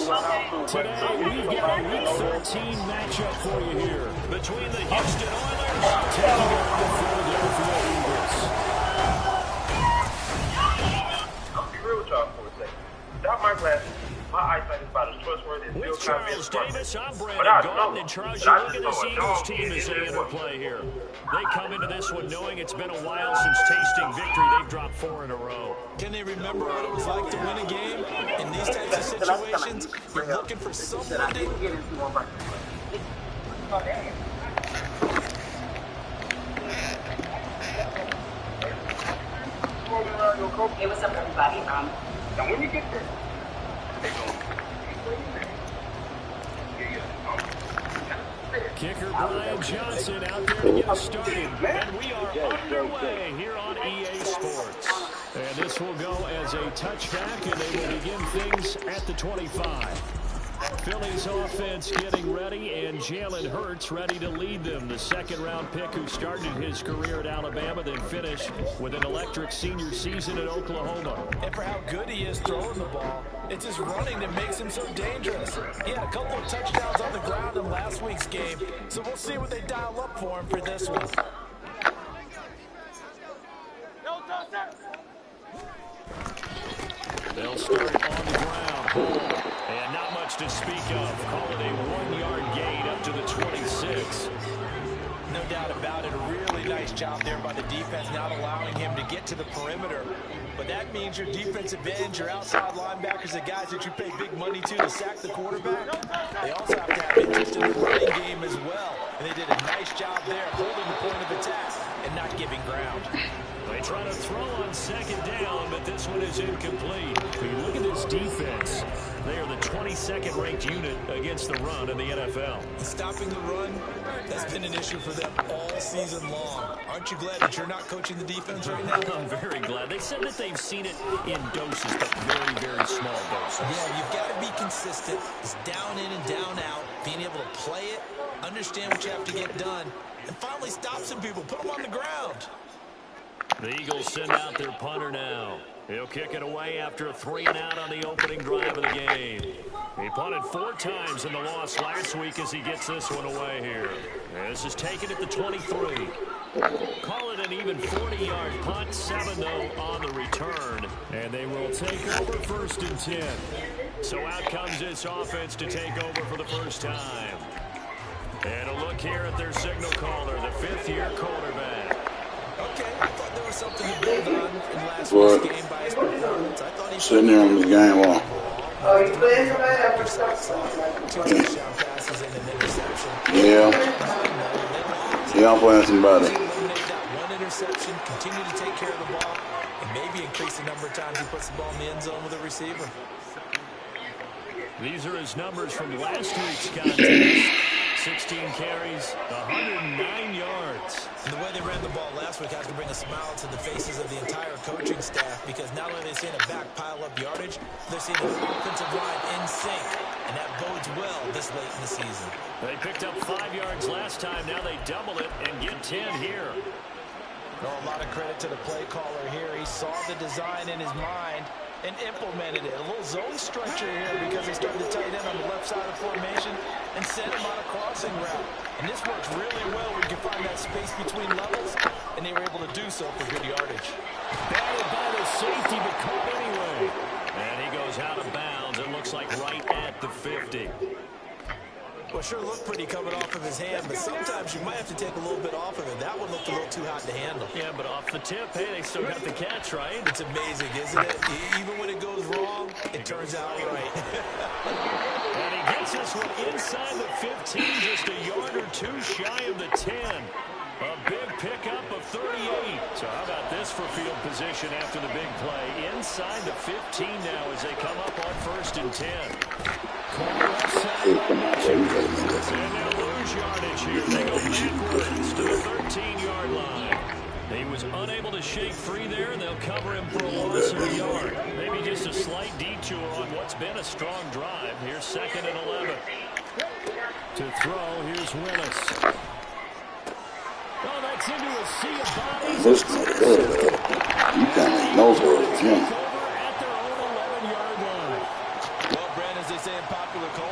Today, we've got a Week 13 matchup for you here between the Houston Oilers taking on the Philadelphia Eagles. I'll be real with y'all for a second. Without my glasses, my eyesight is about as trustworthy as With Charles Davis, I'm Brandon Gordon, and Charles, you look at this Eagles team as they interplay here. They come into this one knowing it's been a while since tasting victory. They've dropped 4 in a row. Can they remember what it was like to win a game? In these types of situations, you're looking for someone to... Hey, what's up, everybody? And when you get there, Kicker Brian Johnson out there to get us started. And we are underway here on EA Sports. And this will go as a touchback, and they will begin things at the 25. Philly's offense getting ready, and Jalen Hurts ready to lead them. The second-round pick who started his career at Alabama, then finished with an electric senior season at Oklahoma. And for how good he is throwing the ball, it's his running that makes him so dangerous. He had a couple of touchdowns on the ground in last week's game, so we'll see what they dial up for him for this one. They'll start on the ground. And not much to speak of. Call it a 1-yard gain up to the 26. No doubt about it. A really nice job there by the defense, not allowing him to get to the perimeter. But that means your defensive ends, your outside linebackers, the guys that you pay big money to sack the quarterback, they also have to have interest in the running game as well. And they did a nice job there holding the point of attack and not giving ground. They try to throw on second down, but this one is incomplete. When you look at this defense, they are the 22nd ranked unit against the run in the NFL. Stopping the run, that's been an issue for them all season long. Aren't you glad that you're not coaching the defense right now? I'm very glad. They said that they've seen it in doses, but very, very small doses. Yeah, you've got to be consistent. It's down in and down out, being able to play it, understand what you have to get done, and finally stop some people, put them on the ground. The Eagles send out their punter now. He'll kick it away after a 3-and-out on the opening drive of the game. He punted 4 times in the loss last week as he gets this one away here. This is taken at the 23. Call it an even 40-yard punt, 7 though on the return. And they will take over 1st and 10. So out comes this offense to take over for the first time. And a look here at their signal caller, the 5th-year quarterback. Okay, I thought there was something to build on in last week's game by his performance. I thought he sitting there on his game wall. Oh, you playing tonight after touchdown passes and an interception. Yeah. Yeah, I'm playing somebody. Eliminate that one interception, continue to take care of the ball, and maybe increase the number of times he puts the ball in the end zone with a receiver. These are his numbers from last week's contest. 16 carries, 109 yards. And the way they ran the ball last week has to bring a smile to the faces of the entire coaching staff, because not only are they seeing a back pile up yardage, they're seeing an offensive line in sync, and that bodes well this late in the season. They picked up 5 yards last time. Now they double it and get 10 here. A lot of credit to the play caller here. He saw the design in his mind and implemented it. A little zone structure here because they started to tight end on the left side of formation and sent him on a crossing route. And this works really well when you can find that space between levels, and they were able to do so for good yardage. Batted by the safety, but caught anyway. And he goes out of bounds. It looks like right at the 50. Well, sure looked pretty coming off of his hand, but sometimes you might have to take a little bit off of it. That one looked a little too hot to handle. Yeah, but off the tip, hey, they still got the catch, right? It's amazing, isn't it? Even when it goes wrong, it turns out right. And he gets this one inside the 15, just a yard or 2 shy of the 10. A big pickup of 38. So how about this for field position after the big play? Inside the 15 now as they come up on 1st and 10. And they'll lose yardage here. They go backwards to the 13-yard line. He was unable to shake free there, and they'll cover him for a loss of a yard. Maybe just a slight detour on what's been a strong drive. Here's 2nd and 11. To throw, here's Willis. Oh, that's into a sea of bodies. This is good. You can't know for it. At their own 11-yard line. Well, Brandon, as they say in pop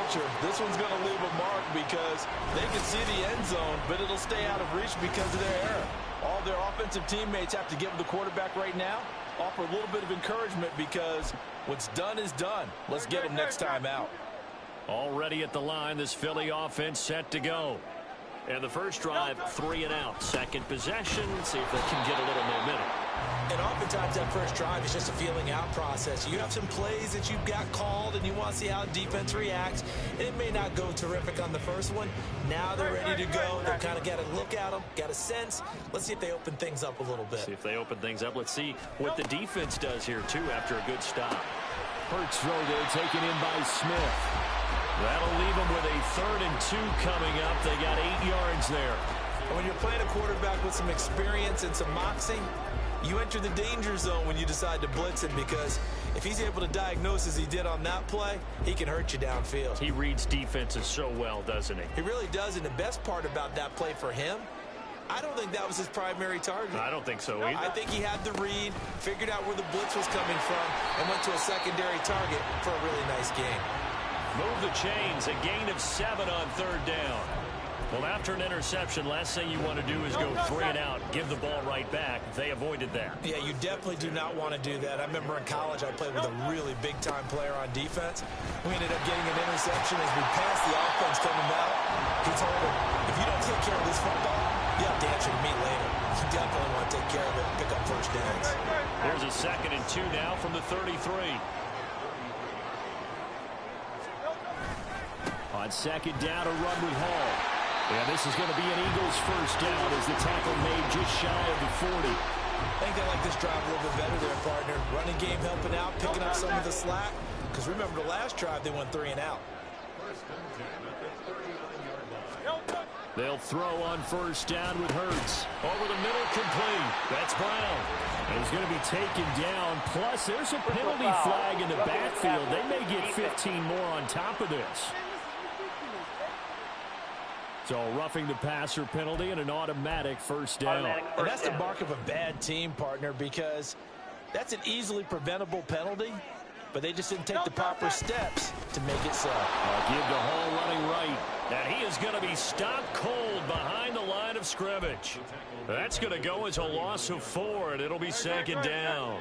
pitcher, this one's going to leave a mark because they can see the end zone, but it'll stay out of reach because of their error. All their offensive teammates have to give the quarterback right now, offer a little bit of encouragement because what's done is done. Let's get them next time out. Already at the line, this Philly offense set to go. And the first drive, 3 and out. Second possession, see if they can get a little momentum. And oftentimes that first drive is just a feeling out process. You have some plays that you've got called and you want to see how defense reacts. It may not go terrific on the first one. Now they're ready to go. They've kind of got a look at them, got a sense. Let's see if they open things up a little bit. See if they open things up. Let's see what the defense does here, too, after a good stop. Hurts throw there, taken in by Smith. That'll leave them with a 3rd and 2 coming up. They got 8 yards there. And when you're playing a quarterback with some experience and some moxie, you enter the danger zone when you decide to blitz him, because if he's able to diagnose as he did on that play, he can hurt you downfield. He reads defenses so well, doesn't he? He really does, and the best part about that play for him, I don't think that was his primary target. I don't think so either. I think he had the read, figured out where the blitz was coming from, and went to a secondary target for a really nice game. Move the chains, a gain of 7 on 3rd down. Well, after an interception, last thing you want to do is go 3 and out, give the ball right back. They avoided that. Yeah, you definitely do not want to do that. I remember in college I played with a really big-time player on defense. We ended up getting an interception as we passed the offense coming out. He told him, if you don't take care of this football, you have to answer to me later. You definitely want to take care of it and pick up first downs. There's a 2nd and 2 now from the 33. On 2nd down, a run with Hall. Yeah, this is going to be an Eagles first down as the tackle made just shy of the 40. I think they like this drive a little bit better there, partner. Running game helping out, picking up some of the slack. Because remember, the last drive they went 3 and out. They'll throw on first down with Hurts. Over the middle, complete. That's Brown. And he's going to be taken down. Plus, there's a penalty flag in the backfield. They may get 15 more on top of this. So roughing the passer penalty and an automatic first down. And that's the mark of a bad team, partner, because that's an easily preventable penalty, but they just didn't take the proper steps to make it so. Give to Hall running right. And he is going to be stopped cold behind the line of scrimmage. That's going to go as a loss of 4, and it'll be 2nd down.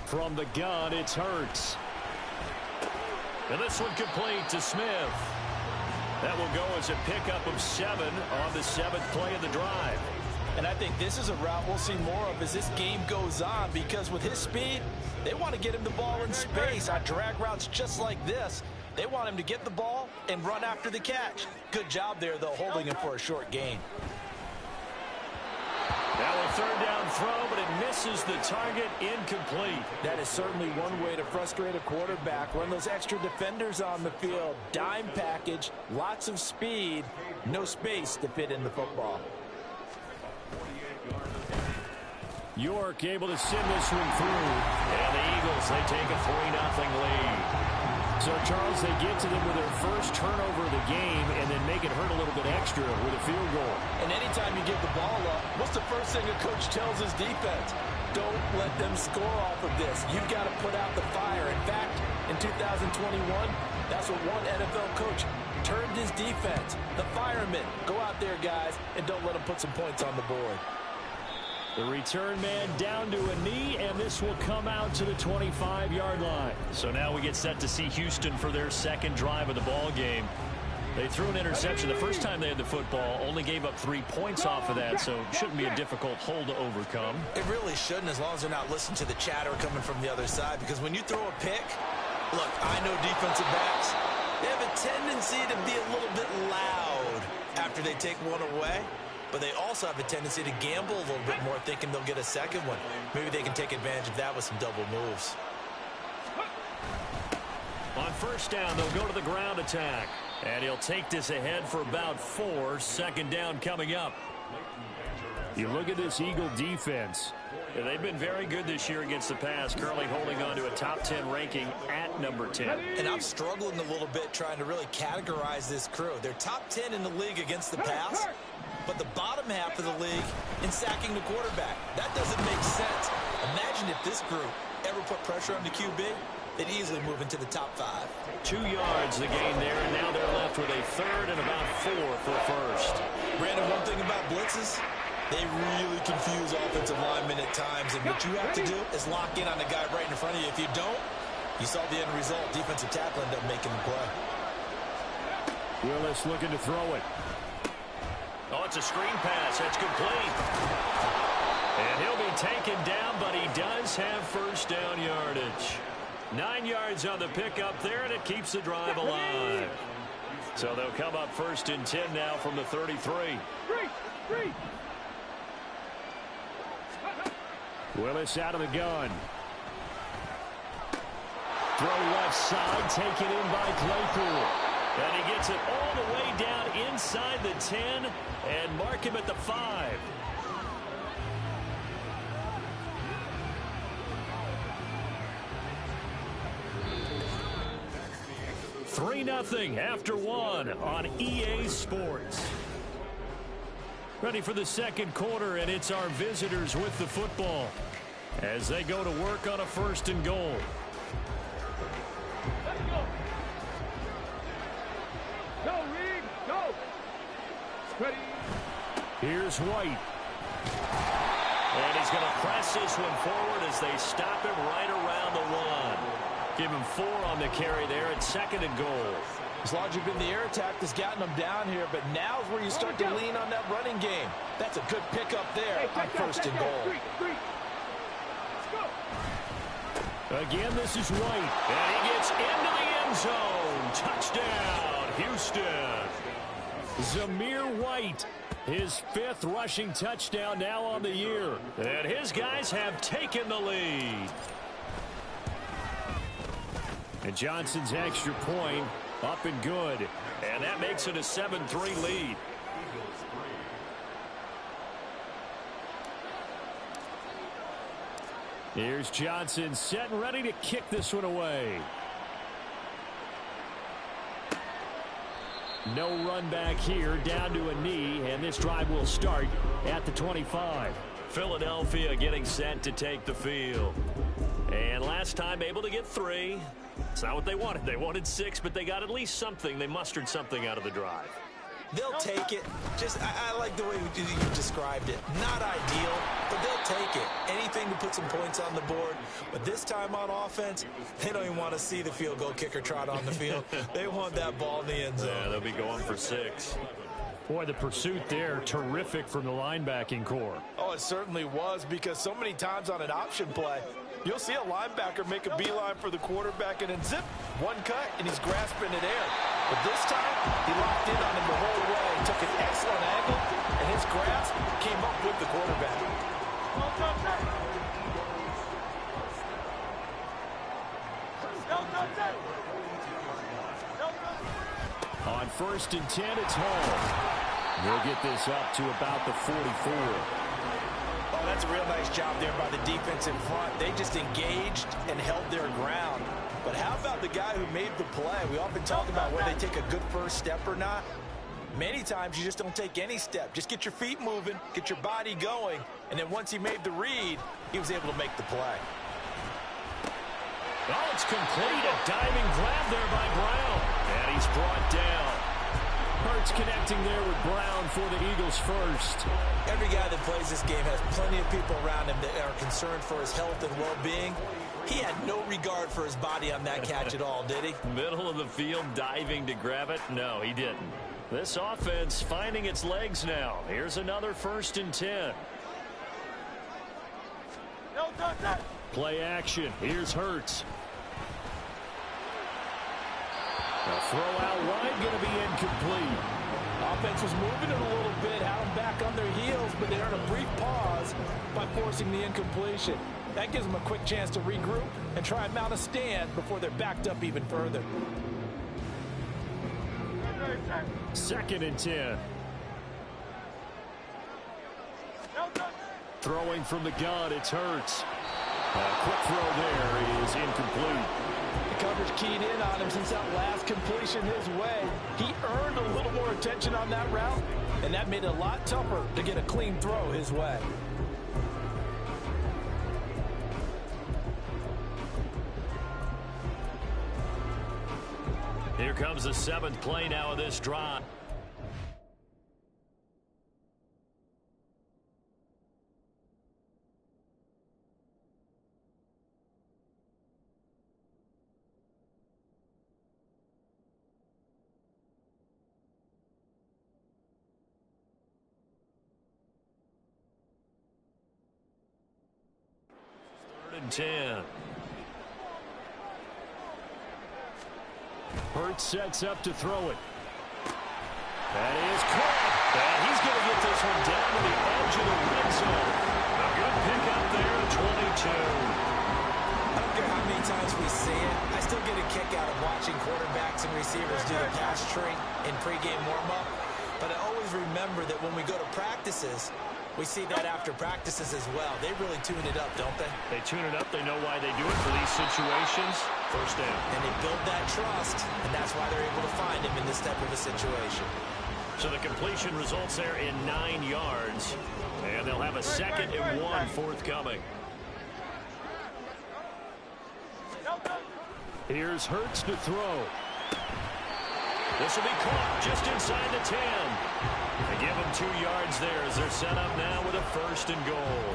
From the gun, it's Hurts. And this one complete to Smith. That will go as a pickup of 7 on the 7th play of the drive. And I think this is a route we'll see more of as this game goes on, because with his speed, they want to get him the ball in space on drag routes just like this. They want him to get the ball and run after the catch. Good job there, though, holding him for a short gain. Now a 3rd down throw, but it misses the target, incomplete. That is certainly one way to frustrate a quarterback. Run those extra defenders on the field. Dime package, lots of speed, no space to fit in the football. York able to send this one through. And the Eagles, they take a 3-0 lead. So, Charles, they get to them with their first turnover of the game and then make it hurt a little bit extra with a field goal. And anytime you give the ball up, what's the first thing a coach tells his defense? Don't let them score off of this. You've got to put out the fire. In fact, in 2021, that's what one NFL coach termed his defense. The firemen. Go out there, guys, and don't let them put some points on the board. The return man down to a knee, and this will come out to the 25-yard line. So now we get set to see Houston for their 2nd drive of the ball game. They threw an interception the first time they had the football, only gave up 3 points off of that, so it shouldn't be a difficult hole to overcome. It really shouldn't, as long as they're not listening to the chatter coming from the other side, because when you throw a pick, look, I know defensive backs, they have a tendency to be a little bit loud after they take one away. But they also have a tendency to gamble a little bit more, thinking they'll get a 2nd one. Maybe they can take advantage of that with some double moves. On first down, they'll go to the ground attack. And he'll take this ahead for about 4. 2nd down coming up. You look at this Eagle defense. Yeah, they've been very good this year against the pass, currently holding on to a top 10 ranking at number 10. And I'm struggling a little bit trying to really categorize this crew. They're top 10 in the league against the pass, but the bottom half of the league in sacking the quarterback. That doesn't make sense. Imagine if this group ever put pressure on the QB, they'd easily move into the top 5. 2 yards the gain there, and now they're left with a third and about 4 for first. Brandon, one thing about blitzes, they really confuse offensive linemen at times, and what you have to do is lock in on the guy right in front of you. If you don't, you saw the end result. Defensive tackle ended up making the play. Willis looking to throw it. Oh, it's a screen pass. That's complete. And he'll be taken down, but he does have first down yardage. 9 yards on the pickup there, and it keeps the drive alive. So they'll come up first and 10 now from the 33. Willis out of the gun. Throw left side, taken in by Claypool. And he gets it all the way down inside the 10 and mark him at the 5. $3-0 after 1 on EA Sports. Ready for the second quarter, and it's our visitors with the football as they go to work on a first and goal. Let's go. Go, Reed, go. Ready. Here's White. And he's going to press this one forward as they stop him right around the 1. Give him 4 on the carry there at second and goal. His logic in the air attack has gotten him down here, but now's where you start to lean on that running game. That's a good pickup there on first and goal. Again, this is White. And he gets into the end zone. Touchdown, Houston. Zamir White, his 5th rushing touchdown now on the year. And his guys have taken the lead. And Johnson's extra point up and good. And that makes it a 7-3 lead. Here's Johnson set and ready to kick this one away. No run back here, down to a knee, and this drive will start at the 25. Philadelphia getting set to take the field. And last time able to get 3. It's not what they wanted. They wanted 6, but they got at least something. They mustered something out of the drive. They'll take it. Just, I like the way you described it. Not ideal, but they'll take it. Anything to put some points on the board. But this time on offense, they don't even want to see the field goal kicker trot on the field. They want that ball in the end zone. Yeah, they'll be going for 6. Boy, the pursuit there, terrific from the linebacking core. Oh, it certainly was, because so many times on an option play, you'll see a linebacker make a beeline for the quarterback and then zip, one cut, and he's grasping it air. But this time, he locked in on him the whole way, took an excellent angle, and his grasp came up with the quarterback. On first and 10, it's Hall. They'll get this up to about the 44. Oh, that's a real nice job there by the defense in front. They just engaged and held their ground. But how about the guy who made the play? We often talk about whether they take a good first step or not. Many times you just don't take any step. Just get your feet moving, get your body going, and then once he made the read, he was able to make the play. Oh, it's complete. A diving grab there by Brown. And he's brought down. Hurts connecting there with Brown for the Eagles first. Every guy that plays this game has plenty of people around him that are concerned for his health and well-being. He had no regard for his body on that catch at all, did he? Middle of the field diving to grab it? No, he didn't. This offense finding its legs now. Here's another first and 10. Play action. Here's Hurts. A throw out wide, going to be incomplete. Offense was moving it a little bit, had them back on their heels, but they earned a brief pause by forcing the incompletion. That gives them a quick chance to regroup and try and mount a stand before they're backed up even further. Second and 10. Throwing from the gun, it's Hurts. A quick throw there is incomplete. The coverage keyed in on him since that last completion his way. He earned a little more attention on that route, and that made it a lot tougher to get a clean throw his way. Here comes the 7th play now of this drive. Third and 10. Hurts sets up to throw it. That is caught. And he's going to get this one down to the edge of the red zone. A good pickup there at 22. I don't care how many times we see it. I still get a kick out of watching quarterbacks and receivers do the pass tree in pregame warm-up. But I always remember that when we go to practices, we see that after practices as well. They really tune it up, don't they? They tune it up. They know why they do it for these situations. First down. And they build that trust, and that's why they're able to find him in this type of a situation. So the completion results there in 9 yards. And they'll have a 2nd and 1 forthcoming. Here's Hurts to throw. This will be caught just inside the 10. They give him 2 yards there as they're set up now with a 1st and goal.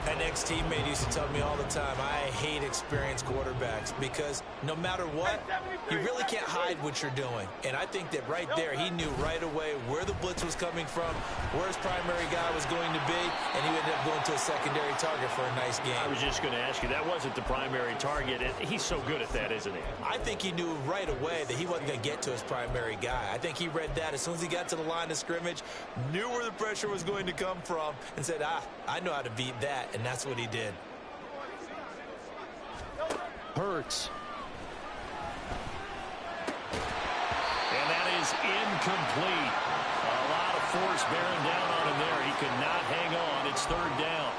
An ex-teammate used to tell me all the time, I hate experienced quarterbacks because no matter what, you really can't hide what you're doing. And I think that right there, he knew right away where the blitz was coming from, where his primary guy was going to be, and he ended up going to a secondary target for a nice game. I was just going to ask you, that wasn't the primary target. He's so good at that, isn't he? I think he knew right away that he wasn't going to get to his primary guy. I think he read that as soon as he got to the line of scrimmage, knew where the pressure was going to come from, and said, I know how to beat that. And that's what he did. Hurts. And that is incomplete. A lot of force bearing down on him there. He could not hang on. It's 3rd down.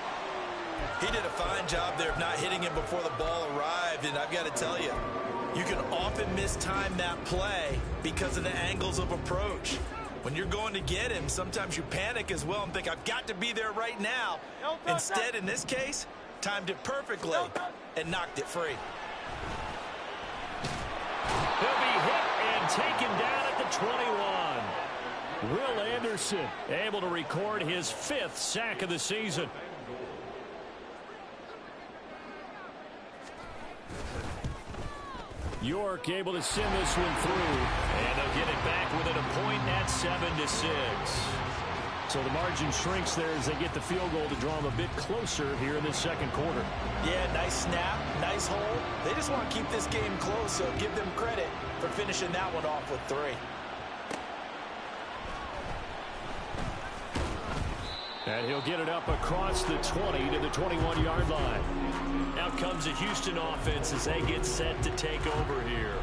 He did a fine job there of not hitting him before the ball arrived. And I've got to tell you, you can often mistime that play because of the angles of approach. When you're going to get him, sometimes you panic as well and think, I've got to be there right now. Instead, in this case, timed it perfectly and knocked it free. He'll be hit and taken down at the 21. Will Anderson able to record his 5th sack of the season. York able to send this one through. And they'll get it back within a point at 7-6. So the margin shrinks there as they get the field goal to draw them a bit closer here in this 2nd quarter. Yeah, nice snap, nice hole. They just want to keep this game close, so give them credit for finishing that one off with 3. And he'll get it up across the 20 to the 21-yard line. Out comes the Houston offense as they get set to take over here.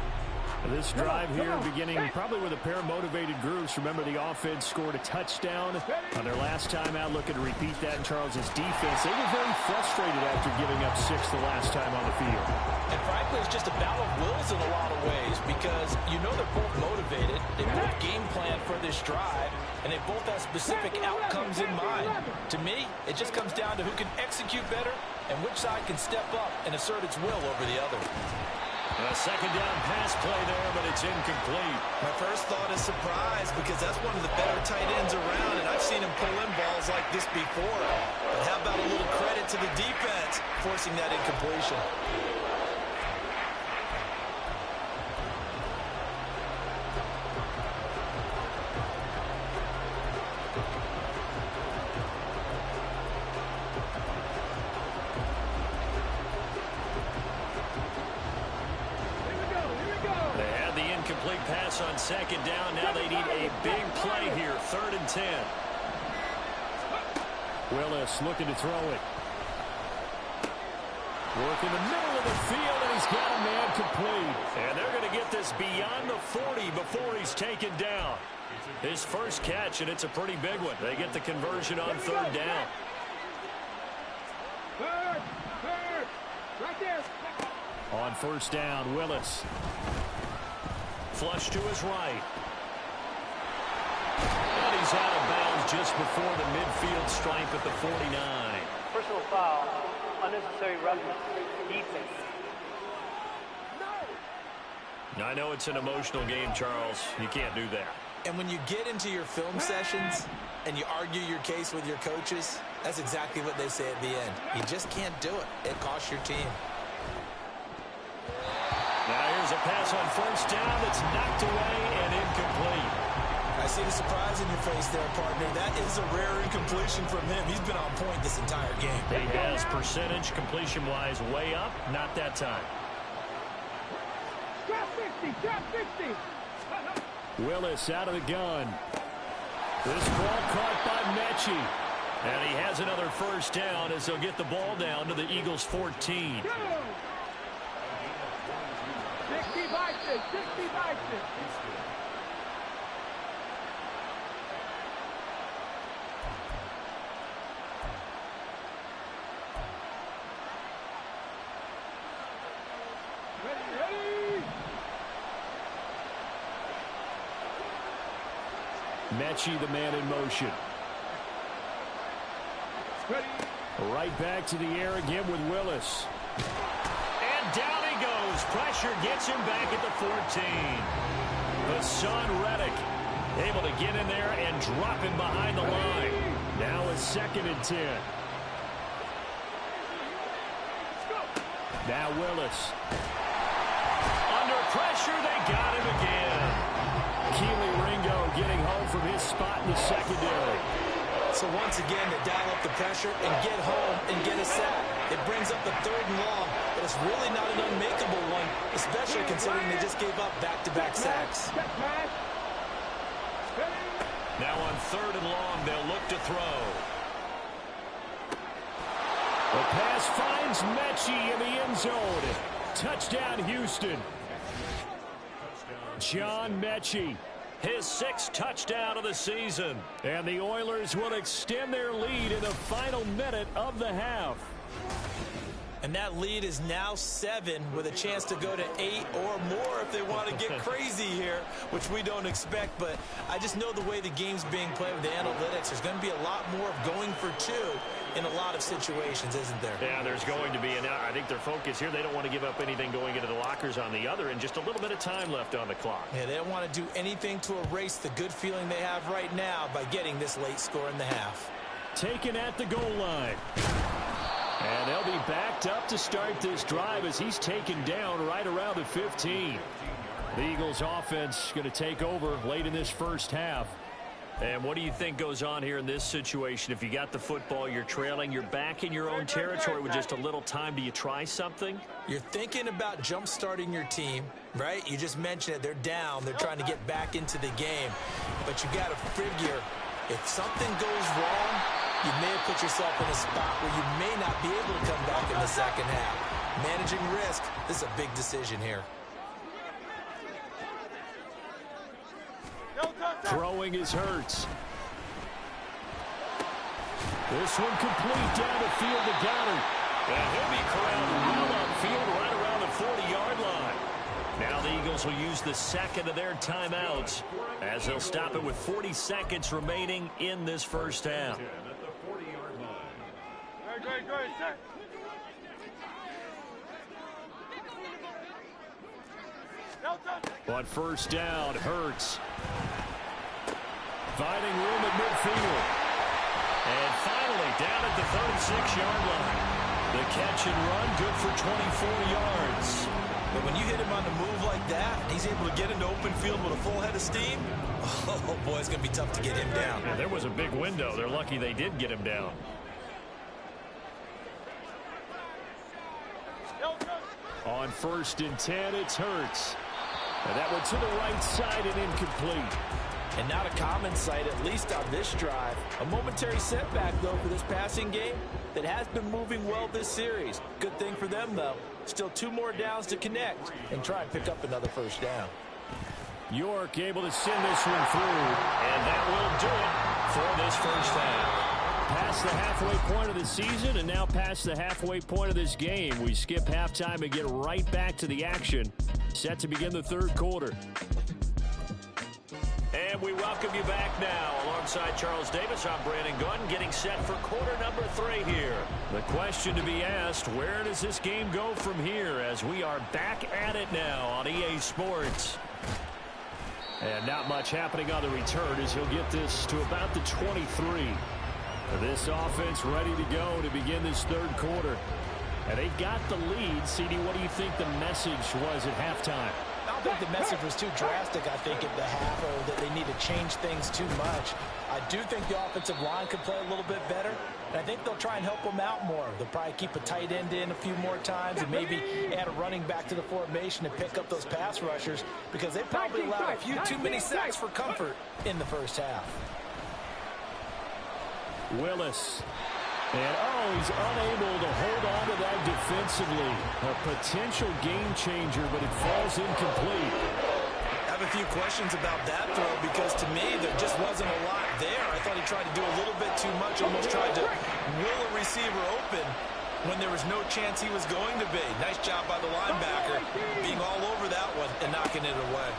This drive here beginning probably with a pair of motivated groups. Remember, the offense scored a touchdown on their last time out. Looking to repeat that in Charles's defense. They were very frustrated after giving up 6 the last time on the field. And frankly, it's just a battle of wills in a lot of ways because you know they're both motivated. They both game plan for this drive, and they both have specific outcomes in mind. To me, it just comes down to who can execute better and which side can step up and assert its will over the other. A 2nd down pass play there, but it's incomplete. My first thought is surprise because that's one of the better tight ends around, and I've seen him pull in balls like this before. But how about a little credit to the defense forcing that incompletion? Incomplete pass on 2nd down. Now they need a big play here. 3rd and 10. Willis looking to throw it. Work in the middle of the field, and he's got a man complete. And they're going to get this beyond the 40 before he's taken down. His first catch, and it's a pretty big one. They get the conversion on 3rd down. Right there. On 1st down, Willis. Flush to his right. And he's out of bounds just before the midfield stripe at the 49. Personal foul, unnecessary roughness, defense. I know it's an emotional game, Charles. You can't do that. And when you get into your film sessions and you argue your case with your coaches, that's exactly what they say at the end. You just can't do it. It costs your team. Now here's a pass on first down that's knocked away and incomplete. I see the surprise in your face there, partner. That is a rare incompletion from him. He's been on point this entire game. He has percentage completion-wise way up. Not that time. Drop 60, drop 60. Willis out of the gun. This ball caught by Mechie. And he has another first down as they'll get the ball down to the Eagles' 14. 60 by 6, 60 by 6. Mechie, the man in motion. Right back to the air again with Willis. And down he goes. Pressure gets him back at the 14. Hassan Reddick able to get in there and drop him behind the line. Now a 2nd and 10. Now Willis. Under pressure, they got him again. Keely Ringo getting home from his spot in the secondary. So once again, to dial up the pressure and get home and get a sack. It brings up the 3rd and long, but it's really not an unmakeable one, especially considering they just gave up back-to-back sacks. Now on 3rd and long, they'll look to throw. The pass finds Mechie in the end zone. Touchdown, Houston. John Mechie. His 6th touchdown of the season. And the Oilers will extend their lead in the final minute of the half. And that lead is now 7 with a chance to go to 8 or more if they want to get crazy here, which we don't expect. But I just know the way the game's being played with the analytics, there's going to be a lot more of going for 2 in a lot of situations, isn't there? Yeah, there's going to be. And I think their focus here, they don't want to give up anything going into the lockers on the other, and just a little bit of time left on the clock. Yeah, they don't want to do anything to erase the good feeling they have right now by getting this late score in the half. Taken at the goal line. And they'll be backed up to start this drive as he's taken down right around the 15. The Eagles offense going to take over late in this first half. And what do you think goes on here in this situation? If you got the football, you're trailing, you're back in your own territory with just a little time. Do you try something? You're thinking about jump-starting your team, right? You just mentioned it. They're down. They're trying to get back into the game. But you got to figure if something goes wrong, you may have put yourself in a spot where you may not be able to come back in the second half. Managing risk, this is a big decision here. Throwing is Hurts. This one complete down the field to Goddard. And he'll be corralled well upfield right around the 40-yard line. Now the Eagles will use the 2nd of their timeouts as they'll stop it with 40 seconds remaining in this first half. On first down, Hurts. Finding room at midfield. And finally down at the 36-yard line. The catch and run good for 24 yards. But when you hit him on the move like that, and he's able to get into open field with a full head of steam, oh boy, it's going to be tough to get him down. Yeah, there was a big window. They're lucky they did get him down. On 1st and 10, it's Hurts. And that one to the right side and incomplete. And not a common sight, at least on this drive. A momentary setback, though, for this passing game that has been moving well this series. Good thing for them, though. Still 2 more downs to connect and try and pick up another first down. York able to send this one through. And that will do it for this first half. Past the halfway point of the season and now past the halfway point of this game. We skip halftime and get right back to the action. Set to begin the 3rd quarter. And And we welcome you back now. Alongside Charles Davis, I'm Brandon Gunn, getting set for quarter number 3 here. The question to be asked, where does this game go from here as we are back at it now on EA Sports? And not much happening on the return as he'll get this to about the 23. This offense ready to go to begin this third quarter. And they've got the lead. CD, what do you think the message was at halftime? I don't think the message was too drastic, I think, at the half, or that they need to change things too much. I do think the offensive line could play a little bit better, and I think they'll try and help them out more. They'll probably keep a tight end in a few more times and maybe add a running back to the formation to pick up those pass rushers because they probably allowed a few too many sacks for comfort in the first half. Willis. And, he's unable to hold on to that defensively. A potential game changer, but it falls incomplete. I have a few questions about that throw because, to me, there just wasn't a lot there. I thought he tried to do a little bit too much, almost tried to will a receiver open when there was no chance he was going to be. Nice job by the linebacker being all over that one and knocking it away.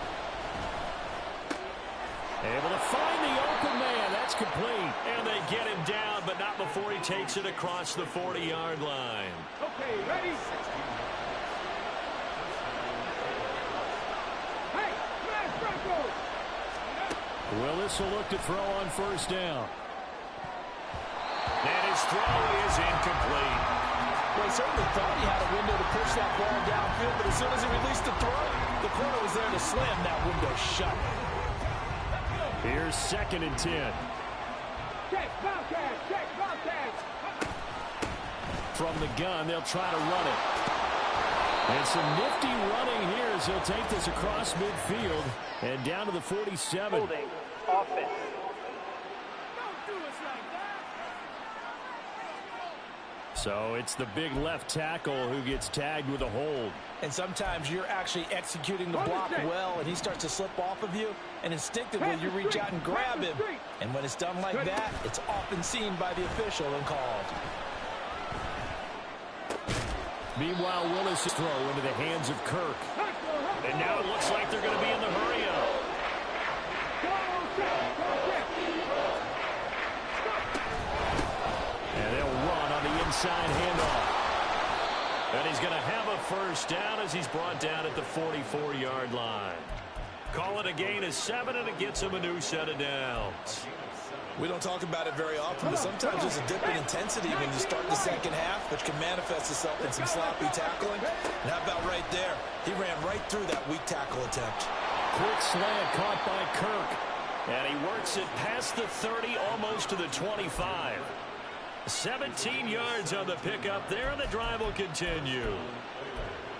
Able to find the open man. That's complete. And they get him down, but not before he takes it across the 40-yard line. Okay, ready? Hey, smash Franco! Willis will look to throw on first down. And his throw is incomplete. Well, he certainly thought he had a window to push that ball downfield, but as soon as he released the throw, the corner was there to slam that window shut. Here's 2nd and 10. Check, Bobcat, check, Bobcat. From the gun, they'll try to run it. And some nifty running here as he'll take this across midfield and down to the 47. Holding, offense. So it's the big left tackle who gets tagged with a hold. And sometimes you're actually executing the block well, and he starts to slip off of you, and instinctively you reach out and grab him. And when it's done like that, it's often seen by the official and called. Meanwhile, Willis' throw into the hands of Kirk. And now it looks like they're going to be in the hurry-up. And they'll run on the inside handoff. And he's going to have a first down as he's brought down at the 44-yard line. Call it a gain of 7, and it gets him a new set of downs. We don't talk about it very often, but sometimes there's a dip in intensity when you start the second half, which can manifest itself in some sloppy tackling. And how about right there? He ran right through that weak tackle attempt. Quick slant caught by Kirk. And he works it past the 30, almost to the 25. 17 yards on the pickup there, and the drive will continue.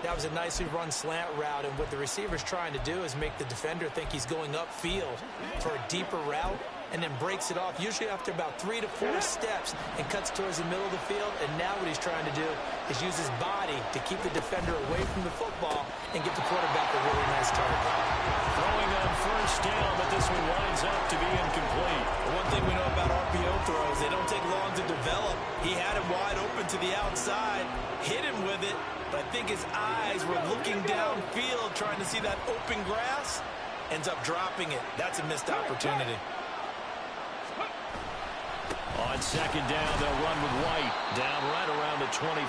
That was a nicely run slant route, and what the receiver's trying to do is make the defender think he's going upfield for a deeper route, and then breaks it off, usually after about 3 to 4 steps, and cuts towards the middle of the field. And now what he's trying to do is use his body to keep the defender away from the football and get the quarterback a really nice target. Throwing on first down, but this one winds up to be incomplete. One thing we know about RPO throws, they don't take long to develop. He had him wide open to the outside, hit him with it, but I think his eyes were looking downfield trying to see that open grass. Ends up dropping it. That's a missed opportunity. On second down, they'll run with White down right around the 25.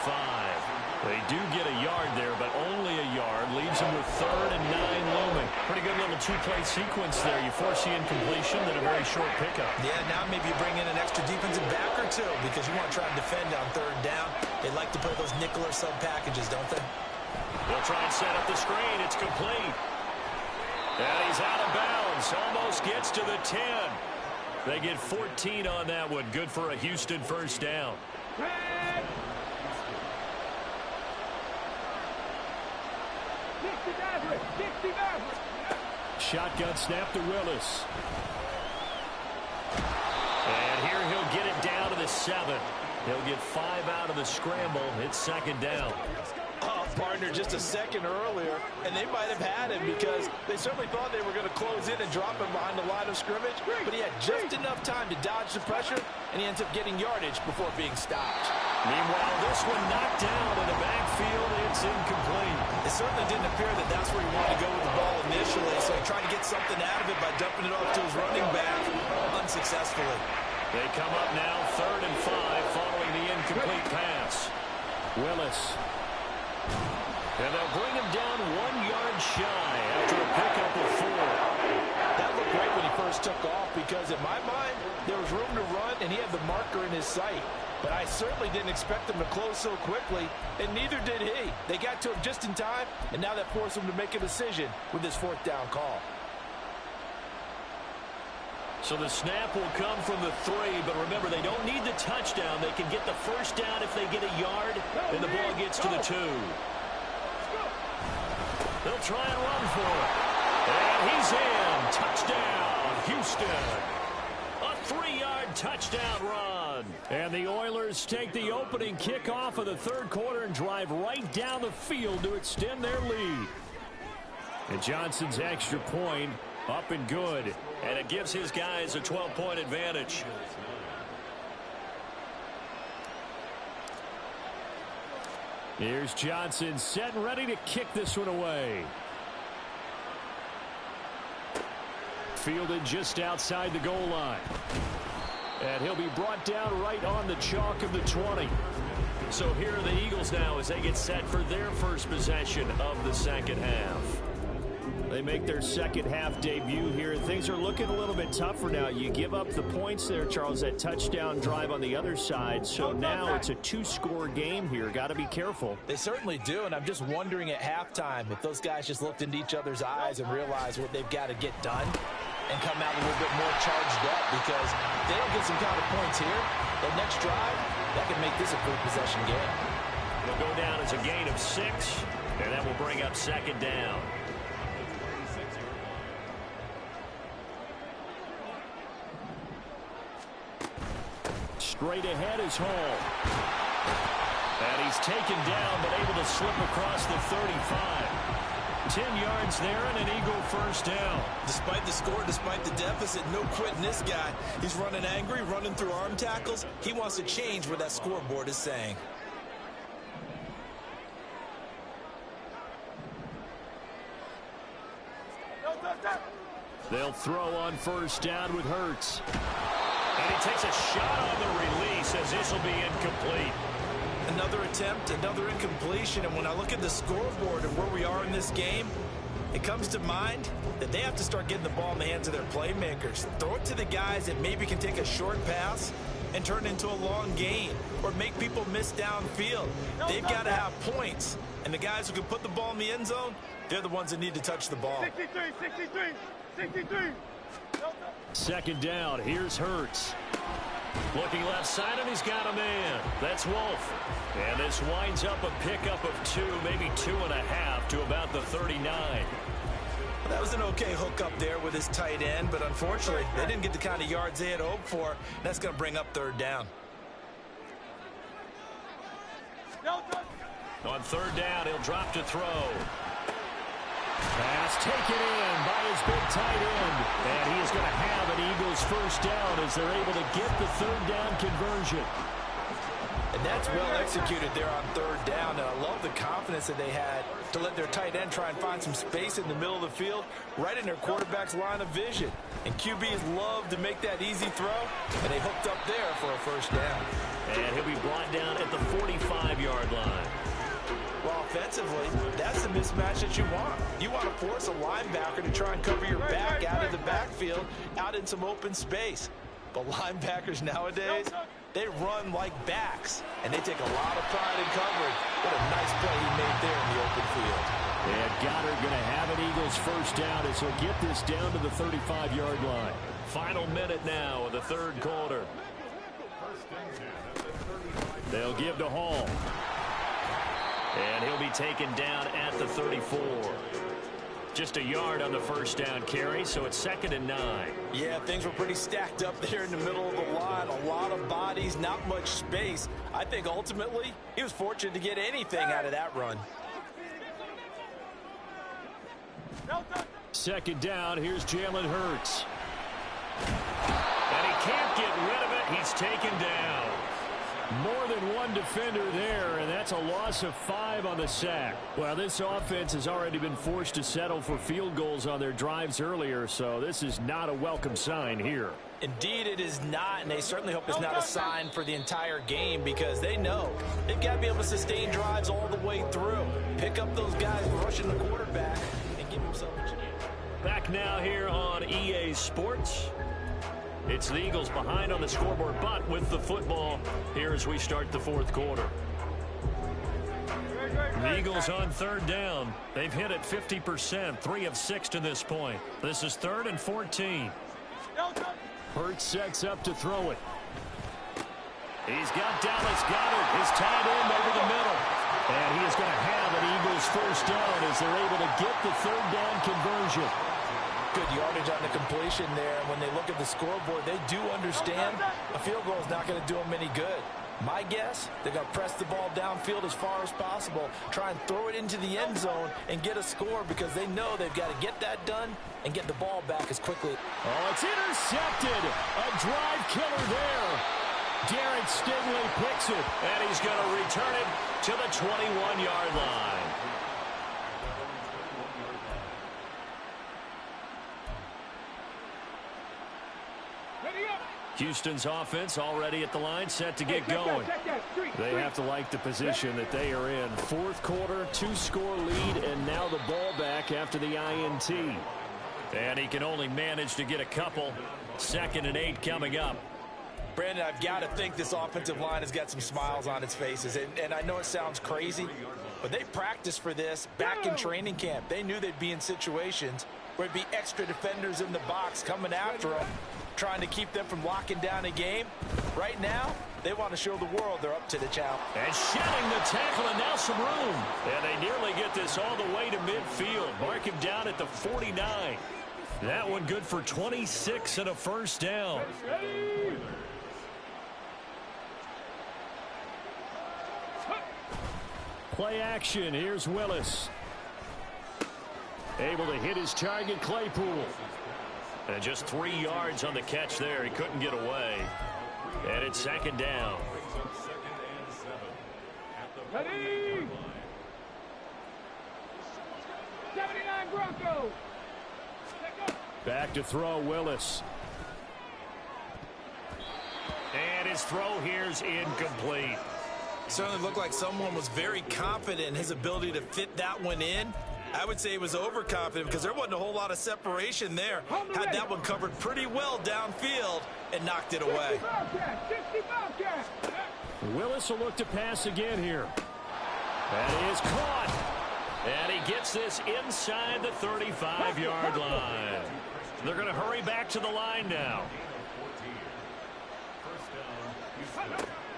They do get a yard there, but only a yard. Leaves them with 3rd and 9 looming. Pretty good little two-play sequence there. You force the incompletion, then a very short pickup. Yeah, now maybe you bring in an extra defensive back or two because you want to try and defend on 3rd down. They like to play those nickel or sub packages, don't they? They'll try and set up the screen. It's complete. And he's out of bounds. Almost gets to the 10. They get 14 on that one. Good for a Houston first down. Shotgun snap to Willis. And here he'll get it down to the 7. He'll get 5 out of the scramble. It's second down. Partner just a second earlier, and they might have had him because they certainly thought they were going to close in and drop him behind the line of scrimmage, but he had just enough time to dodge the pressure, and he ends up getting yardage before being stopped. Meanwhile, this one knocked down in the backfield. It's incomplete. It certainly didn't appear that that's where he wanted to go with the ball initially, so he tried to get something out of it by dumping it off to his running back unsuccessfully. They come up now 3rd and 5 following the incomplete pass. Willis. And they'll bring him down 1 yard shy after a pickup of 4. That looked great when he first took off because, in my mind, there was room to run and he had the marker in his sight. But I certainly didn't expect him to close so quickly, and neither did he. They got to him just in time, and now that forced him to make a decision with his 4th down call. So the snap will come from the 3, but remember, they don't need the touchdown. They can get the 1st down if they get a yard, and the ball gets to the 2. They'll try and run for it. And he's in. Touchdown, Houston. A 3-yard touchdown run. And the Oilers take the opening kickoff of the 3rd quarter and drive right down the field to extend their lead. And Johnson's extra point up and good. And it gives his guys a 12-point advantage. Here's Johnson set and ready to kick this one away. Fielded just outside the goal line. And he'll be brought down right on the chalk of the 20. So here are the Eagles now as they get set for their first possession of the 2nd half. They make their 2nd half debut here. Things are looking a little bit tougher now. You give up the points there, Charles, that touchdown drive on the other side. So now it's a 2-score game here. Got to be careful. They certainly do, and I'm just wondering at halftime if those guys just looked into each other's eyes and realized what they've got to get done and come out a little bit more charged up, because if they don't get some kind of points here, the next drive, that can make this a 3-possession game. They'll go down as a gain of 6, and that will bring up 2nd down. Straight ahead is Hall. And he's taken down, but able to slip across the 35. 10 yards there and an Eagle 1st down. Despite the score, despite the deficit, no quitting this guy. He's running angry, running through arm tackles. He wants to change what that scoreboard is saying. They'll throw on 1st down with Hurts. And he takes a shot on the release as this will be incomplete. Another attempt, another incompletion, and when I look at the scoreboard and where we are in this game, it comes to mind that they have to start getting the ball in the hands of their playmakers. Throw it to the guys that maybe can take a short pass and turn it into a long gain or make people miss downfield. They've got to have points, and the guys who can put the ball in the end zone, they're the ones that need to touch the ball. 63. 2nd down. Here's Hurts. Looking left side, and he's got a man. That's Wolf. And this winds up a pickup of 2, maybe 2.5 to about the 39. That was an okay hook up there with his tight end, but unfortunately, they didn't get the kind of yards they had hoped for. That's going to bring up 3rd down. On 3rd down, he'll drop to throw. Pass taken in by his big tight end. And he is going to have an Eagles 1st down as they're able to get the 3rd down conversion. And that's well executed there on 3rd down. And I love the confidence that they had to let their tight end try and find some space in the middle of the field, right in their quarterback's line of vision. And QBs love to make that easy throw, and they hooked up there for a 1st down. And he'll be brought down at the 45-yard line. Well, offensively, that's the mismatch that you want. You want to force a linebacker to try and cover your back out of the backfield, out in some open space. But linebackers nowadays, they run like backs, and they take a lot of pride in coverage. What a nice play he made there in the open field. And Goddard going to have an Eagles 1st down as he'll get this down to the 35-yard line. Final minute now of the 3rd quarter. They'll give to Hall. And he'll be taken down at the 34. Just a yard on the 1st down carry, so it's 2nd and 9. Yeah, things were pretty stacked up there in the middle of the line. A lot of bodies, not much space. I think ultimately he was fortunate to get anything out of that run. 2nd down, here's Jalen Hurts. And he can't get rid of it. He's taken down. More than one defender there, and that's a loss of 5 on the sack. Well, this offense has already been forced to settle for field goals on their drives earlier, so this is not a welcome sign here. Indeed, it is not, and they certainly hope it's not a sign for the entire game because they know they've got to be able to sustain drives all the way through. Pick up those guys rushing the quarterback and give him something to do. Back now here on EA Sports. It's the Eagles behind on the scoreboard, but with the football here as we start the fourth quarter. The Eagles on third down. They've hit it 50%, 3 of 6 to this point. This is 3rd and 14. Hurts sets up to throw it. He's got Dallas Goedert, his tight end over the middle. And he is going to have an Eagles first down as they're able to get the third down conversion. Good yardage on the completion there. When they look at the scoreboard, they do understand a field goal is not going to do them any good. My guess, they're going to press the ball downfield as far as possible, try and throw it into the end zone and get a score because they know they've got to get that done and get the ball back as quickly. Oh, it's intercepted. A drive killer there. Garrett Stingley picks it. And he's going to return it to the 21-yard line. Houston's offense already at the line, set to get going. They have to like the position that they are in. Fourth quarter, 2-score lead, and now the ball back after the INT. And he can only manage to get a couple. 2nd and 8 coming up. Brandon, I've got to think this offensive line has got some smiles on its faces. And I know it sounds crazy, but they practiced for this back in training camp. They knew they'd be in situations where it'd be extra defenders in the box coming after them, trying to keep them from locking down a game. Right now, they want to show the world they're up to the challenge. And shedding the tackle, and now some room. And they nearly get this all the way to midfield. Mark him down at the 49. That one good for 26 and a first down. Play action. Here's Willis. Able to hit his target, Claypool. And just 3 yards on the catch there. He couldn't get away. And it's 2nd down. Ready? 79 Broncos. Back to throw, Willis. And his throw here's incomplete. Certainly looked like someone was very confident in his ability to fit that one in. I would say he was overconfident because there wasn't a whole lot of separation there. Had that one covered pretty well downfield and knocked it away. Willis will look to pass again here. That is caught. And he gets this inside the 35-yard line. They're going to hurry back to the line now.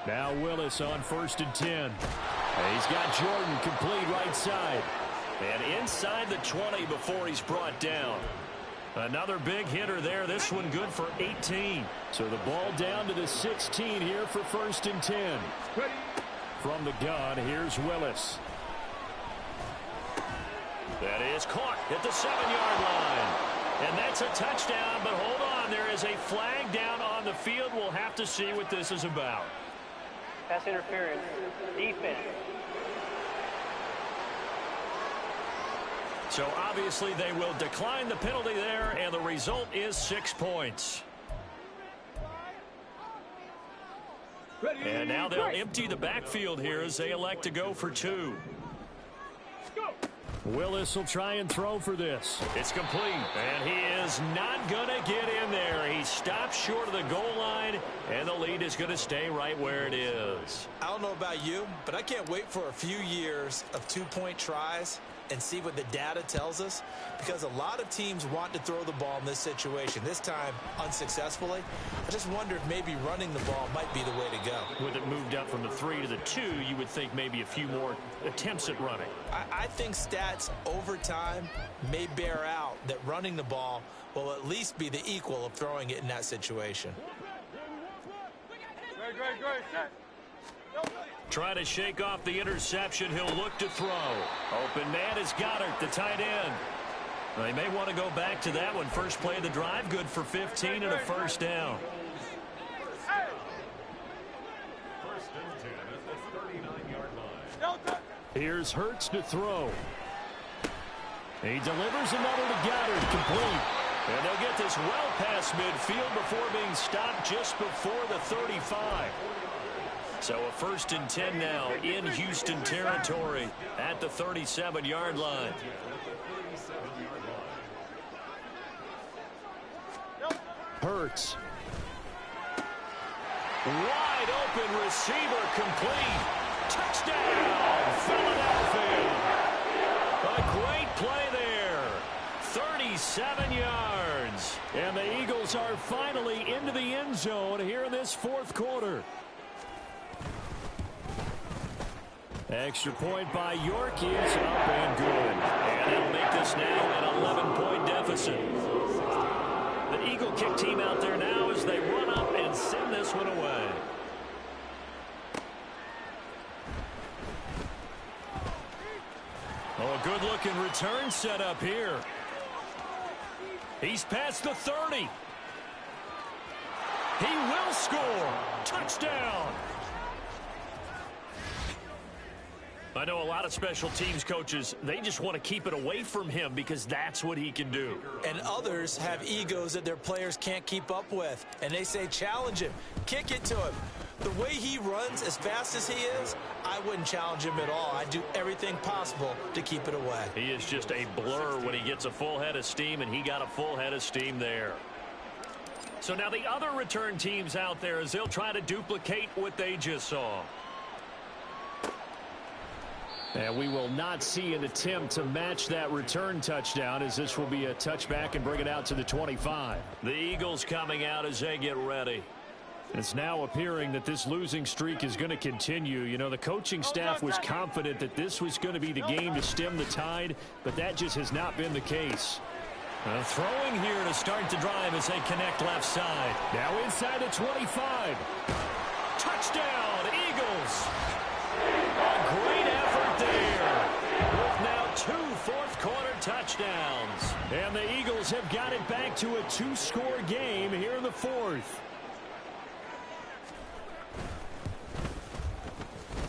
Now Willis on 1st and 10. He's got Jordan complete right side. And inside the 20 before he's brought down. Another big hitter there. This one good for 18. So the ball down to the 16 here for 1st and 10. From the gun, here's Willis. That is caught at the 7-yard line. And that's a touchdown, but hold on. There is a flag down on the field. We'll have to see what this is about. Pass interference. Defense. So obviously they will decline the penalty there, and the result is 6 points. And now they'll empty the backfield here as they elect to go for 2. Willis will try and throw for this. It's complete, and he is not going to get in there. He stops short of the goal line, and the lead is going to stay right where it is. I don't know about you, but I can't wait for a few years of 2-point tries and see what the data tells us, because a lot of teams want to throw the ball in this situation, this time unsuccessfully. I just wonder if maybe running the ball might be the way to go. With it moved up from the 3 to the 2, you would think maybe a few more attempts at running. I think stats over time may bear out that running the ball will at least be the equal of throwing it in that situation. Great. Trying to shake off the interception. He'll look to throw. Open man is Goedert, the tight end. They may want to go back to that one. First play of the drive, good for 15 and a first down. Here's Hurts to throw. He delivers another to Goddard, complete. And they'll get this well past midfield before being stopped just before the 35. So a 1st and 10 now in Houston territory at the 37-yard line. Hurts. Wide open receiver, complete. Touchdown, Philadelphia. A great play there. 37 yards. And the Eagles are finally into the end zone here in this 4th quarter. Extra point by York is up and good. And it'll make this now an 11-point deficit. The Eagle kick team out there now as they run up and send this one away. Oh, a good-looking return set up here. He's past the 30. He will score. Touchdown. I know a lot of special teams coaches, they just want to keep it away from him because that's what he can do. And others have egos that their players can't keep up with. And they say, challenge him. Kick it to him. The way he runs as fast as he is, I wouldn't challenge him at all. I'd do everything possible to keep it away. He is just a blur when he gets a full head of steam, and he got a full head of steam there. So now the other return teams out there as they'll try to duplicate what they just saw. And we will not see an attempt to match that return touchdown as this will be a touchback and bring it out to the 25. The Eagles coming out as they get ready. It's now appearing that this losing streak is going to continue. You know, the coaching staff was confident that this was going to be the game to stem the tide, but that just has not been the case. Throwing here to start the drive as they connect left side. Now inside the 25. Touchdown, Eagles. A great effort there with now 2 fourth-quarter touchdowns. And the Eagles have got it back to a 2-score game here in the 4th.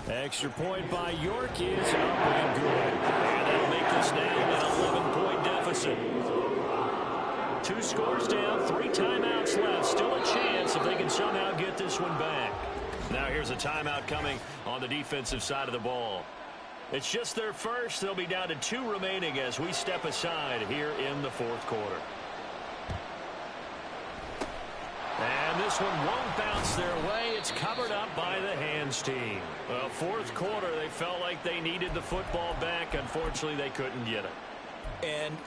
Extra point by York is up and good. And that'll make this now an 11-point deficit. 2 scores down, 3 timeouts left. Still a chance if they can somehow get this one back. Now here's a timeout coming on the defensive side of the ball. It's just their first. They'll be down to 2 remaining as we step aside here in the 4th quarter. And this one won't bounce their way. It's covered up by the hands team. Well, 4th quarter, they felt like they needed the football back. Unfortunately, they couldn't get it. And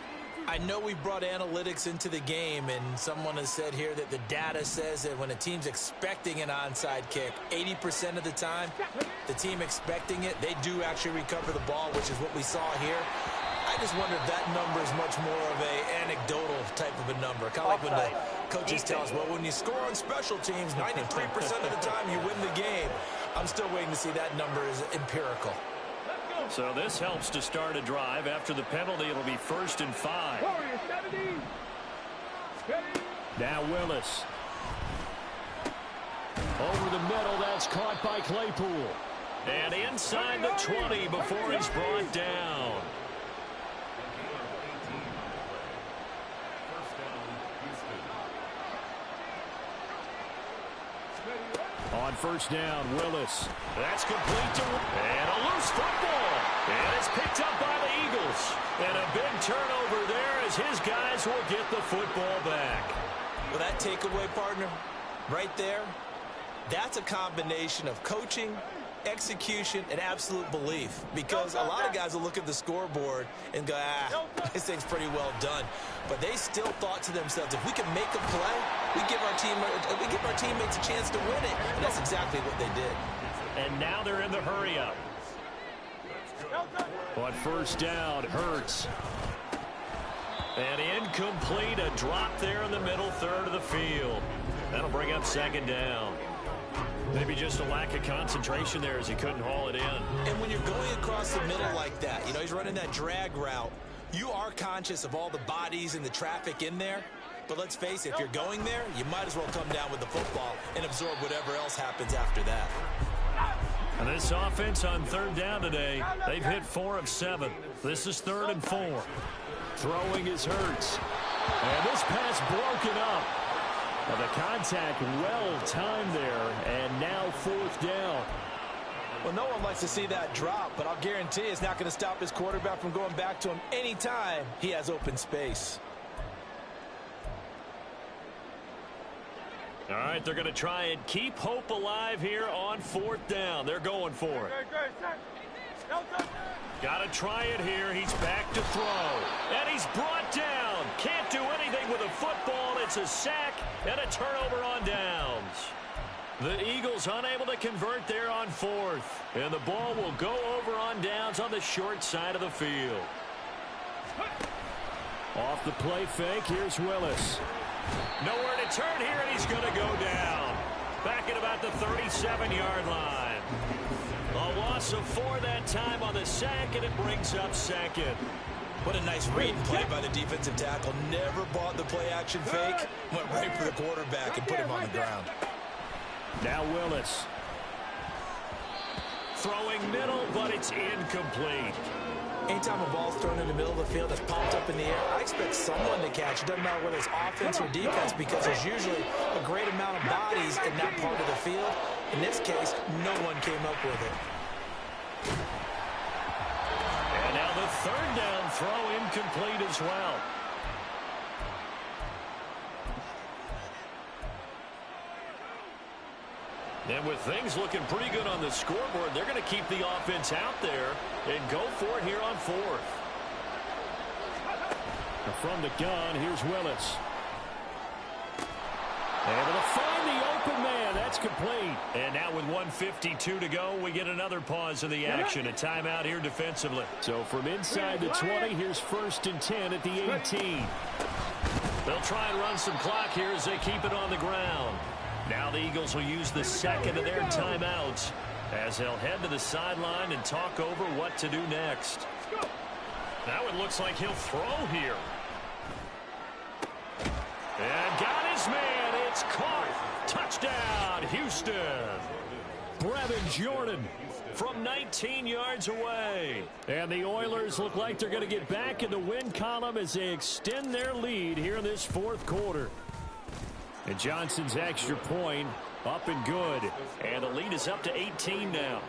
I know we brought analytics into the game, and someone has said here that the data says that when a team's expecting an onside kick, 80% of the time, the team expecting it, they do actually recover the ball, which is what we saw here. I just wonder if that number is much more of a anecdotal type of a number. Kind of like when the coaches tell us, well, when you score on special teams, 93% of the time you win the game. I'm still waiting to see that number is empirical. So this helps to start a drive. After the penalty, it'll be 1st and 5. Now Willis. Over the middle, that's caught by Claypool. And inside the 20 before he's brought down. On 1st down, Willis. That's complete to... And a loose football. And it's picked up by the Eagles. And a big turnover there as his guys will get the football back. Well, that takeaway, partner, right there, that's a combination of coaching, execution, and absolute belief. Because a lot of guys will look at the scoreboard and go, this thing's pretty well done. But they still thought to themselves, if we can make a play, we give our teammates a chance to win it. And that's exactly what they did. And now they're in the hurry-up. On 1st down, Hurts. And incomplete, a drop there in the middle third of the field. That'll bring up 2nd down. Maybe just a lack of concentration there as he couldn't haul it in. And when you're going across the middle like that, you know, he's running that drag route, you are conscious of all the bodies and the traffic in there. But let's face it, if you're going there, you might as well come down with the football and absorb whatever else happens after that. And this offense on third down today, they've hit 4 of 7. This is 3rd and 4. Throwing is Hurts. And this pass broken up. Well, the contact well timed there, and now 4th down. Well, no one likes to see that drop, but I'll guarantee it's not going to stop his quarterback from going back to him anytime he has open space. All right, they're going to try and keep hope alive here on 4th down. They're going for it. Got to try it here. He's back to throw. And he's brought down. Can't do anything with a football. It's a sack and a turnover on downs. The Eagles unable to convert there on 4th. And the ball will go over on downs on the short side of the field. Off the play fake, here's Willis. Nowhere to turn here, and he's going to go down. Back at about the 37-yard line. A loss of 4 that time on the sack, and it brings up 2nd. What a nice read and play by the defensive tackle. Never bought the play-action fake. Went right for the quarterback and put him on the ground. Now Willis. Throwing middle, but it's incomplete. Anytime a ball's thrown in the middle of the field that's popped up in the air, I expect someone to catch. It doesn't matter whether it's offense or defense because there's usually a great amount of bodies in that part of the field. In this case, no one came up with it. And now the 3rd down throw incomplete as well. And with things looking pretty good on the scoreboard, they're going to keep the offense out there and go for it here on 4th. From the gun, here's Willis. Able to find the open man. That's complete. And now with 1:52 to go, we get another pause of the action. A timeout here defensively. So from inside the 20, here's 1st and 10 at the 18. They'll try and run some clock here as they keep it on the ground. Now the Eagles will use the 2nd of their timeouts as they'll head to the sideline and talk over what to do next. Now it looks like he'll throw here. And got his man. It's caught. Touchdown, Houston. Brevin Jordan from 19 yards away. And the Oilers look like they're going to get back in the win column as they extend their lead here in this 4th quarter. And Johnson's extra point up and good. And the lead is up to 18 now.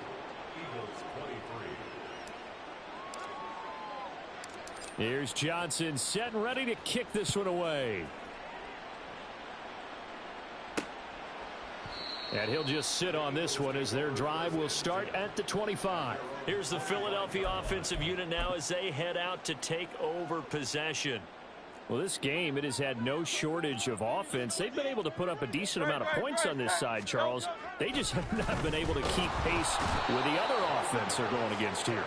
Here's Johnson set and ready to kick this one away. And he'll just sit on this one as their drive will start at the 25. Here's the Philadelphia offensive unit now as they head out to take over possession. Well, this game, it has had no shortage of offense. They've been able to put up a decent amount of points on this side, Charles. They just have not been able to keep pace with the other offense they're going against here.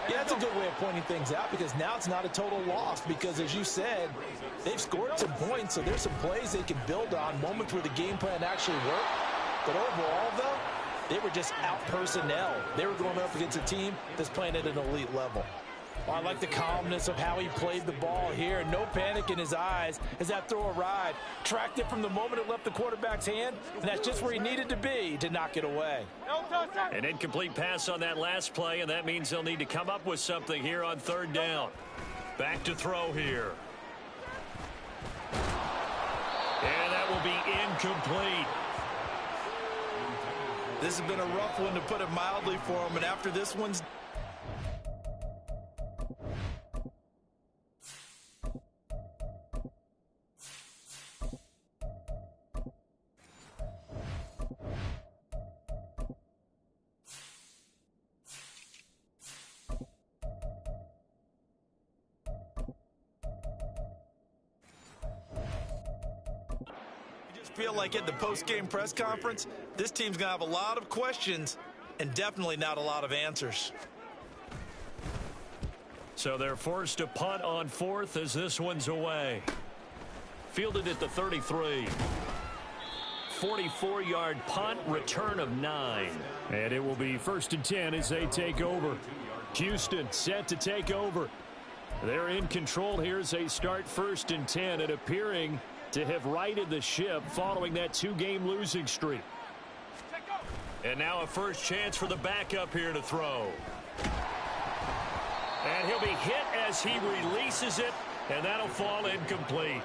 Yeah, that's a good way of pointing things out because now it's not a total loss because, as you said, they've scored some points, so there's some plays they can build on, moments where the game plan actually worked. But overall, though, they were just out personnel. They were going up against a team that's playing at an elite level. Well, I like the calmness of how he played the ball here. No panic in his eyes as that throw arrived. Tracked it from the moment it left the quarterback's hand, and that's just where he needed to be to knock it away. An incomplete pass on that last play, and that means they'll need to come up with something here on 3rd down. Back to throw here. And that will be incomplete. This has been a rough one, to put it mildly, for him, and after this one's feel like at the post-game press conference, this team's going to have a lot of questions and definitely not a lot of answers. So they're forced to punt on 4th as this one's away. Fielded at the 33. 44-yard punt, return of 9. And it will be 1st and 10 as they take over. Houston set to take over. They're in control here as they start 1st and 10 and appearing to have righted the ship following that 2-game losing streak. And now a first chance for the backup here to throw. And he'll be hit as he releases it, and that'll fall incomplete.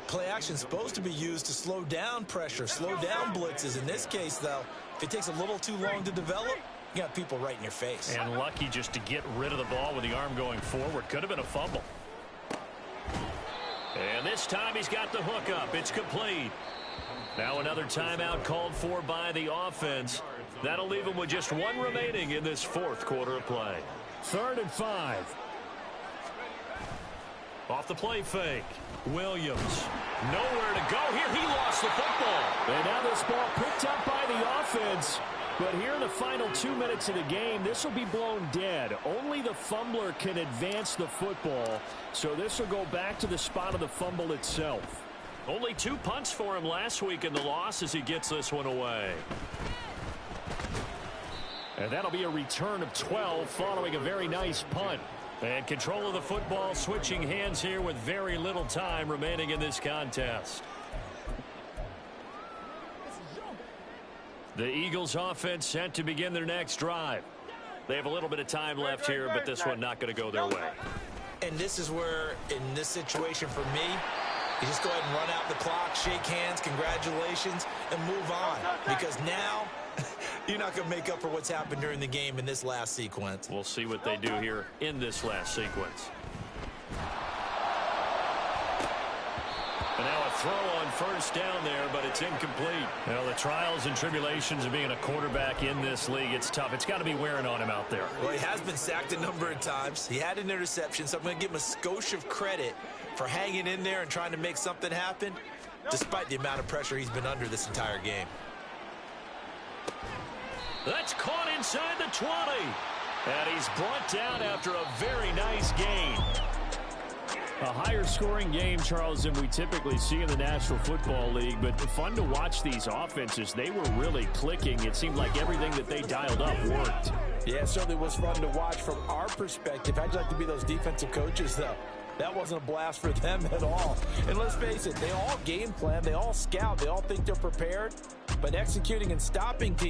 Play action is supposed to be used to slow down pressure, slow down blitzes. In this case, though, if it takes a little too long to develop, you got people right in your face. And lucky just to get rid of the ball with the arm going forward. Could have been a fumble. And this time he's got the hook up. It's complete. Now another timeout called for by the offense. That'll leave him with just one remaining in this fourth quarter of play. 3rd and 5. Off the play fake. Williams. Nowhere to go here. He lost the football. And now this ball picked up by the offense. But here in the final 2 minutes of the game, this will be blown dead. Only the fumbler can advance the football. So this will go back to the spot of the fumble itself. Only 2 punts for him last week in the loss as he gets this one away. And that'll be a return of 12 following a very nice punt. And control of the football switching hands here with very little time remaining in this contest. The Eagles offense set to begin their next drive. They have a little bit of time left here, but this one not going to go their way. And this is where, in this situation for me, you just go ahead and run out the clock, shake hands, congratulations, and move on. Because now, you're not going to make up for what's happened during the game in this last sequence. We'll see what they do here in this last sequence. And now a throw on first down there, but it's incomplete. Well, the trials and tribulations of being a quarterback in this league, it's tough. It's got to be wearing on him out there. Well, he has been sacked a number of times. He had an interception, so I'm going to give him a skosh of credit for hanging in there and trying to make something happen, despite the amount of pressure he's been under this entire game. That's caught inside the 20. And he's brought down after a very nice gain. A higher scoring game, Charles, than we typically see in the National Football League, but fun to watch these offenses. They were really clicking. It seemed like everything that they dialed up worked. Yeah, it certainly was fun to watch from our perspective. How'd you like to be those defensive coaches, though? That wasn't a blast for them at all. And let's face it, they all game plan, they all scout, they all think they're prepared, but executing and stopping teams